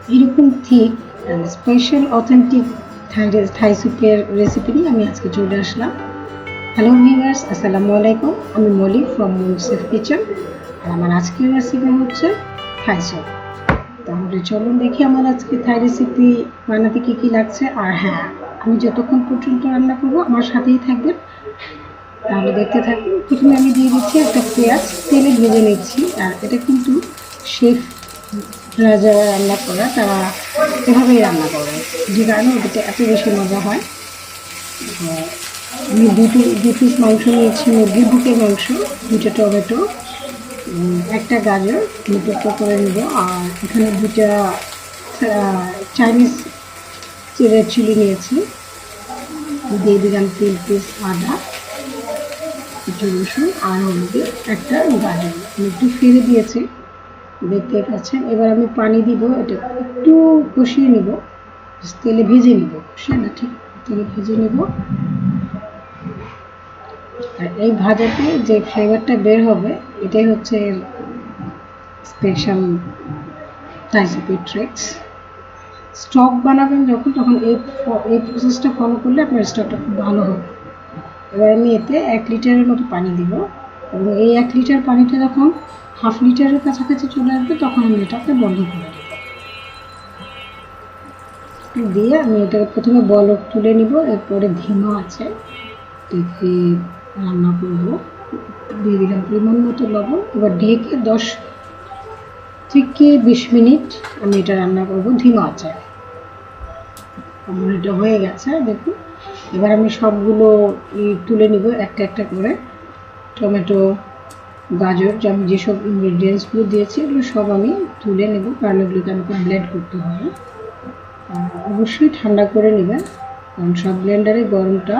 এরকম ঠিক special authentic থাই স্যুপের রেসিপি নিয়ে আমি আজকে চলে আসলাম। হ্যালো ভিউয়ার্স, আসসালামু আলাইকুম। আমি মলি ফ্রম সেফ কিচেন, আর আমার আজকের রেসিপি হচ্ছে থাই স্যুপ। তাহলে চলুন দেখি আমার আজকে থাই রেসিপি বানাতে কী কী লাগছে। আর হ্যাঁ, আমি যতক্ষণ পর্যন্ত রান্না করবো আমার সাথেই থাকবেন, তাহলে দেখতে থাকুন। প্রথমে আমি দিয়ে দিচ্ছি একটা পেঁয়াজ, তেলে ভেজে নিচ্ছি। আর এটা কিন্তু শেফরা যারা রান্না করে তারা এভাবেই রান্না করে, যে কারণে ওটাতে এত বেশি মজা হয়। আমি দুই পিস মাংস নিয়েছি, মুরগির বুকের মাংস, 2টা টমেটো, একটা গাজর টুকরো করে নেব। আর এখানে 2টা চাইনিজ রেড চিলি নিয়েছি, দিয়ে দিলাম 3 পিস আদা, কিছু রসুন আর হলুদের একটা গাজর একটু ফেলে দিয়েছি, দেখতে পাচ্ছেন। এবার আমি পানি দিব, এটা একটু কষিয়ে নিব, তেলে ভেজে নিব, কষিয়ে না, ঠিক তেলে ভেজে নিব। আর এই ভাজাতে যে ফ্লেভারটা বের হবে এটাই হচ্ছে স্পেশাল থাই স্যুপের ট্রিক্স। স্টক বানাবেন যখন, তখন এই প্রসেসটা ফলো করলে আপনার স্টকটা খুব ভালো হবে। এবার আমি এতে 1 লিটারের মতো পানি দিব, এবং এই 1 লিটার পানিটা যখন হাফ লিটারের কাছাকাছি চলে আসবে তখন আমি এটাকে বন্ধ করে দেব। দিয়ে আমি এটাকে প্রথমে বলক তুলে নিব, এরপরে ধিমা আছে দেখে রান্না করব। দিয়ে দিলাম পরিমাণ মতো লবণ। এবার ঢেকে 10 থেকে 20 মিনিট আমি এটা রান্না করব ধিমা আছে। আমার এটা হয়ে গেছে দেখুন। এবার আমি সবগুলো তুলে নিব একটা একটা করে। টমেটো, গাজর, আমি যেসব ইনগ্রিডিয়েন্টসগুলো দিয়েছি এগুলো সব আমি তুলে নেব, কারণ এগুলোকে আমাকে ব্লেন্ড করতে হবে। অবশ্যই ঠান্ডা করে নেবেন, কারণ সব ব্লেন্ডারে গরমটা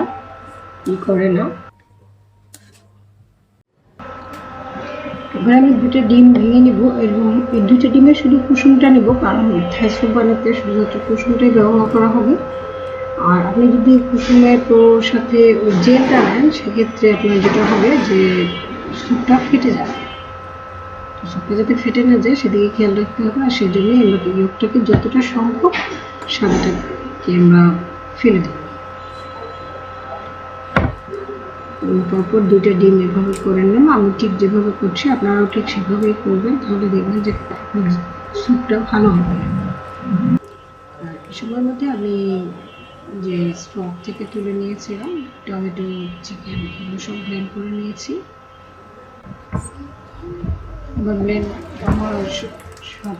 করে না। এবার আমি 2টা ডিম ভেঙে নিব, এবং এই 2টা ডিমের শুধু কুসুমটা নেব, কারণ থাই স্যুপ বানাতে শুধুমাত্র কুসুমটাই ব্যবহার করা হবে। আর আপনি যদি কুসুমের সাথে ওই জেলটা নেন, সেক্ষেত্রে আপনার যেটা হবে যে স্যুপটা ফেটে যাবে। স্যুপটা যাতে ফেটে না যায় সেদিকে খেয়াল রাখতে হবে। আর সেই জন্যই আমরা ইয়কটাকে যতটা সম্ভব সাদাটাকে আমরা ফেলে দেব। পরপর 2টা ডিম এভাবে করে নেন, আমি ঠিক যেভাবে করছি আপনারাও ঠিক সেভাবেই করবেন, তাহলে দেখবেন যে স্যুপটা ভালো হবে। আর এই সময়ের মধ্যে আমি যে স্টক থেকে তুলে নিয়েছিলাম টমেটো, চিকেন, এগুলো সব ব্লেন্ড করে নিয়েছি। এবার আমার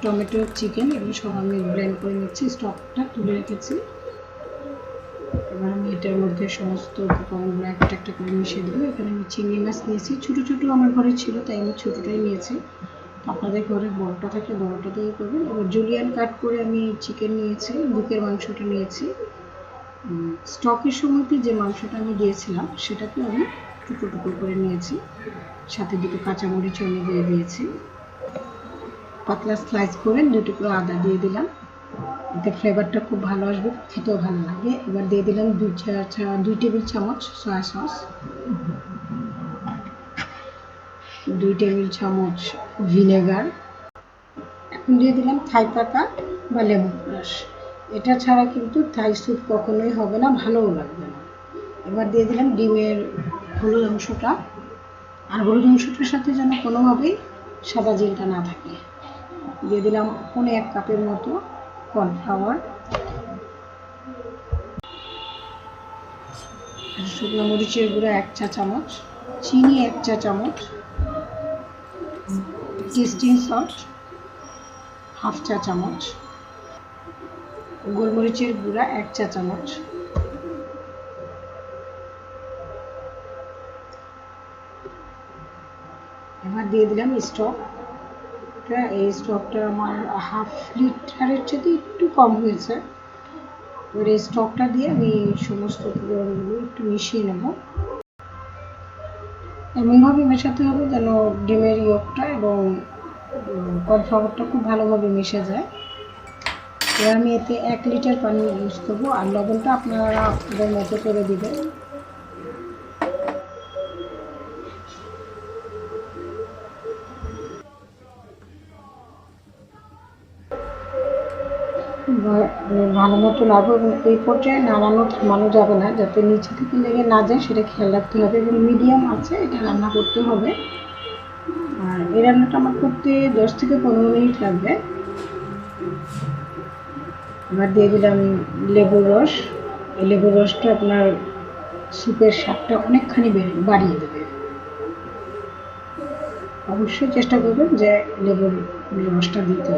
টমেটো, চিকেন এগুলো সব আমি ব্লেন্ড করে নিচ্ছি, স্টকটা তুলে রেখেছি। এবার আমি এটার মধ্যে সমস্ত উপকরণগুলো একটা একটা করে মিশিয়ে দেবো। এখানে আমি চিংড়ি মাছ নিয়েছি, ছোটো ছোটো আমার ঘরে ছিল তাই আমি ছোটোটাই নিয়েছি। আপনাদের ঘরে বড়টা থাকলে বড়টা দিয়ে করবেন। এবার জুলিয়ান কাট করে আমি চিকেন নিয়েছি, বুকের মাংসটা নিয়েছি। স্টকের সময়তে যে মাংসটা আমি দিয়েছিলাম সেটাকে আমি টুকরো টুকরো করে নিয়েছি, সাথে 2টো কাঁচামরিচ আমি দিয়ে দিয়েছি, পাতলা স্লাইস করে 2 টুকরো আদা দিয়ে দিলাম, এতে ফ্লেভারটা খুব ভালো আসবে, খেতেও ভালো লাগে। এবার দিয়ে দিলাম 2 টেবিল চামচ সয়া সস, 2 টেবিল চামচ ভিনেগার, এখন দিয়ে দিলাম থাই পাতা বা লেবুর রস। এটা ছাড়া কিন্তু থাই স্যুপ কখনোই হবে না, ভালোও লাগবে না। এবার দিয়ে দিলাম ডিমের হলুদ অংশটা, আর হলুদ অংশটার সাথে যেন কোনোভাবেই সাদা জেলটা না থাকে। দিয়ে দিলাম 1 কাপের মতো কর্নফ্লাওয়ার, শুকনো মরিচের গুঁড়া 1 চা চামচ, চিনি 1 চা চামচ, টেস্টিং সল্ট হাফ চা চামচ, গোলমরিচের গুঁড়া 1 চা চামচ। এবার দিয়ে দিলাম স্টক। এই স্টকটা আমার হাফ লিটারের চেয়ে একটু কম হয়েছে। এবার এই স্টকটা দিয়ে আমি সমস্ত উপকরণগুলো একটু মিশিয়ে নেব। এমনভাবে মেশাতে হবে যেন ডিমের ইয়কটা এবং কর্নফ্লাওয়ারটা খুব ভালোভাবে মিশে যায়। এবার আমি এতে 1 লিটার পানি ইউজ করবো, আর লবণটা আপনারা আপনাদের মতো করে দিবেন। ভালো মতো নাড়বো এবং এই পর্যায়ে নাড়ানো থামানো যাবে না, যাতে নিচে থেকে লেগে না যায় সেটা খেয়াল রাখতে হবে এবং মিডিয়াম আছে এটা রান্না করতে হবে। আর এই রান্নাটা আমার করতে 10 থেকে 15 মিনিট লাগবে। এবার দিয়ে দিলাম লেবুর রস। এই লেবুর রসটা আপনার স্যুপের স্বাদটা অনেকখানি বাড়িয়ে দেবে। অবশ্যই চেষ্টা করবেন যে লেবুর রসটা দিতে।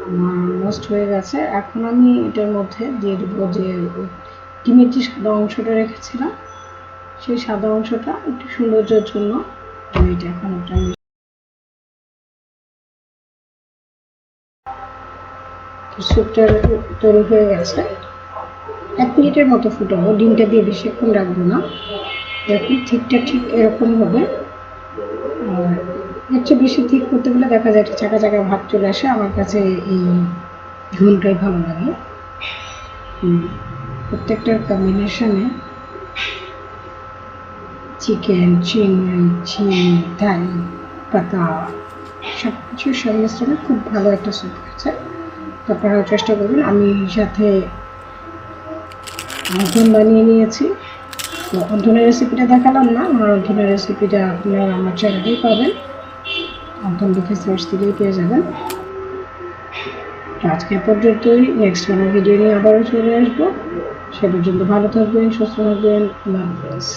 আমার অলমোস্ট হয়ে গেছে। এখন আমি এটার মধ্যে দিয়ে দেবো যে ডিমের যে সাদা অংশটা রেখেছিলাম, সেই সাদা অংশটা একটু সৌন্দর্যের জন্য আমি এটা এখন ওটা স্যুপটা তৈরি হয়ে গেছে। 1 মিনিটের মতো ফুটাবো, ডিমটা দিয়ে বেশিক্ষণ রাখবো না। দেখুন ঠিকটা ঠিক এরকম হবে। আর এর চেয়ে বেশি ঠিক করতে গেলে দেখা যায় একটা চাকা চাকা ভাব চলে আসে। আমার কাছে এই ঝোলটাই ভালো লাগে। প্রত্যেকটার কম্বিনেশনে চিকেন, চিংড়ি, থাই পাতা সব কিছুর সংমিশ্রণে খুব ভালো একটা স্যুপ হয়েছে। তো আপনারাও চেষ্টা করবেন। আমি সাথে অন্থন বানিয়ে নিয়েছি। তো অন্থনের রেসিপিটা দেখালাম না, আমার অন্থনের রেসিপিটা আপনারা আমার চ্যানেলেই পাবেন। অন্থন লিখে সার্চ দিলেই পেয়ে যাবেন। তো আজকে পর্যন্তই। নেক্সট কোনো ভিডিও নিয়ে আবারও চলে আসবো। সে পর্যন্ত ভালো থাকবেন, সুস্থ থাকবেন। আল্লাহ হাফেজ।